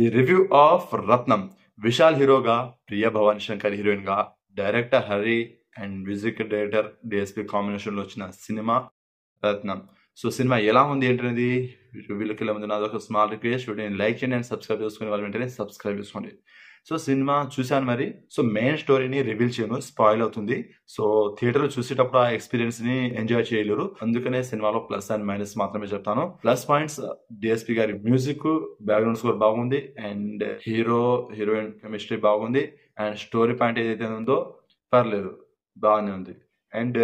The review of రత్నం. విశాల్ హీరోగా, Priya Bhavani Shankar heroine గా, director Hari and music director DSP combination లో వచ్చిన సినిమా రత్నం. సో సినిమా ఎలా ఉంది ఏంటనేది రివ్యూలోకి వెళ్ళే ముందు నాదొక స్మాల్ రిక్వెస్ట్, వీడియోని లైక్ చేయండి అండ్ సబ్స్క్రైబ్ చేసుకునే వాళ్ళు వెంటనే సబ్స్క్రైబ్ చేసుకోండి. సో సినిమా చూశాను మరి. సో మెయిన్ స్టోరీని రివీల్ చేయను, స్పాయిల్ అవుతుంది. సో థియేటర్ లో చూసేటప్పుడు ఆ ఎక్స్పీరియన్స్ ని ఎంజాయ్ చేయలేరు. అందుకనే సినిమాలో ప్లస్ అండ్ మైనస్ మాత్రమే చెప్తాను. ప్లస్ పాయింట్స్, డిఎస్పి గారి మ్యూజిక్, బ్యాక్గ్రౌండ్ స్కోర్ బాగుంది అండ్ హీరోయిన్ కెమిస్ట్రీ బాగుంది అండ్ స్టోరీ పాయింట్ ఏదైతే ఉందో పర్లేదు, బాగానే ఉంది. అండ్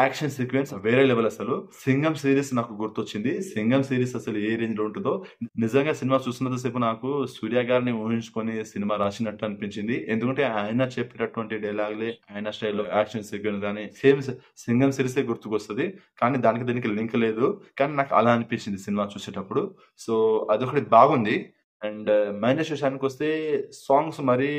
యాక్షన్ సీక్వెన్స్ వేరే లెవెల్. అసలు సింగం సిరీస్ నాకు గుర్తొచ్చింది. సింగం సిరీస్ అసలు ఏ రేంజ్ లో ఉంటుందో, నిజంగా సినిమా చూస్తున్నంత సేపు నాకు సూర్య గారిని ఊహించుకొని సినిమా రాసినట్టు అనిపించింది. ఎందుకంటే ఆయన చెప్పేటటువంటి డైలాగులే, ఆయన స్టైల్లో యాక్షన్ సీక్వెన్స్ కానీ సేమ్ సింగం సిరీస్ గుర్తుకొస్తుంది. కానీ దీనికి లింక్ లేదు. కానీ నాకు అలా అనిపించింది సినిమా చూసేటప్పుడు. సో అదొకటి బాగుంది. అండ్ మైనస్ విషయానికి వస్తే సాంగ్స్ మరి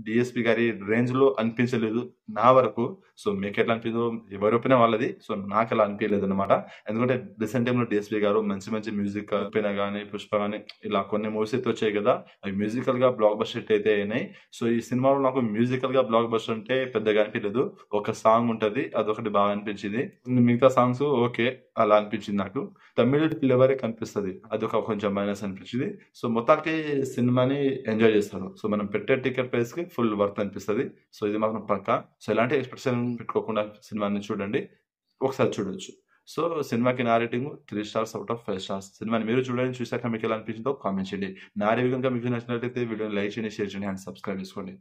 డిఎస్పి గారి రేంజ్ లో అనిపించలేదు నా వరకు. సో మీకు ఎట్లా అనిపించదో ఎవరి ఒపీనియన్ వాళ్ళది. సో నాకు అలా అనిపించలేదు అనమాట. ఎందుకంటే రీసెంట్ టైంలో డిఎస్పి గారు మంచి మ్యూజిక్ పైన కానీ, పుష్ప కానీ ఇలా కొన్ని మూవీస్ అయితే వచ్చాయి కదా, అవి మ్యూజికల్ గా బ్లాక్ బస్టర్ అయితే అయినాయి. సో ఈ సినిమాలో నాకు మ్యూజికల్ గా బ్లాక్ బస్టర్ అంటే పెద్దగా అనిపించలేదు. ఒక సాంగ్ ఉంటది, అదొకటి బాగా అనిపించింది. మిగతా సాంగ్స్ ఓకే అలా అనిపించింది నాకు. తమిళ్ ఫ్లేవరే కనిపిస్తుంది, అదొక కొంచెం మైనస్ అనిపించింది. సో మొత్తానికి సినిమాని ఎంజాయ్ చేస్తారు. సో మనం పెట్టే టికెట్ ప్రైస్ కి ఫుల్ వర్త్ అనిపిస్తుంది. సో ఇది మాత్రం పక్కా. సో ఎలాంటి ఎక్స్పెక్టేషన్ పెట్టుకోకుండా సినిమాని చూడండి, ఒకసారి చూడొచ్చు. సో సినిమాకి నా rating 3 stars out of 5 stars. సినిమాని మీరు చూడండి, చూసాక మీకు ఎలా అనిపించిందో కామెంట్ చేయండి. నా రివ్యూ కనుక మీకు నచ్చినట్లయితే వీడియోని లైక్ చేయండి, షేర్ చేయండి అండ్ సబ్స్క్రైబ్ చేసుకోండి.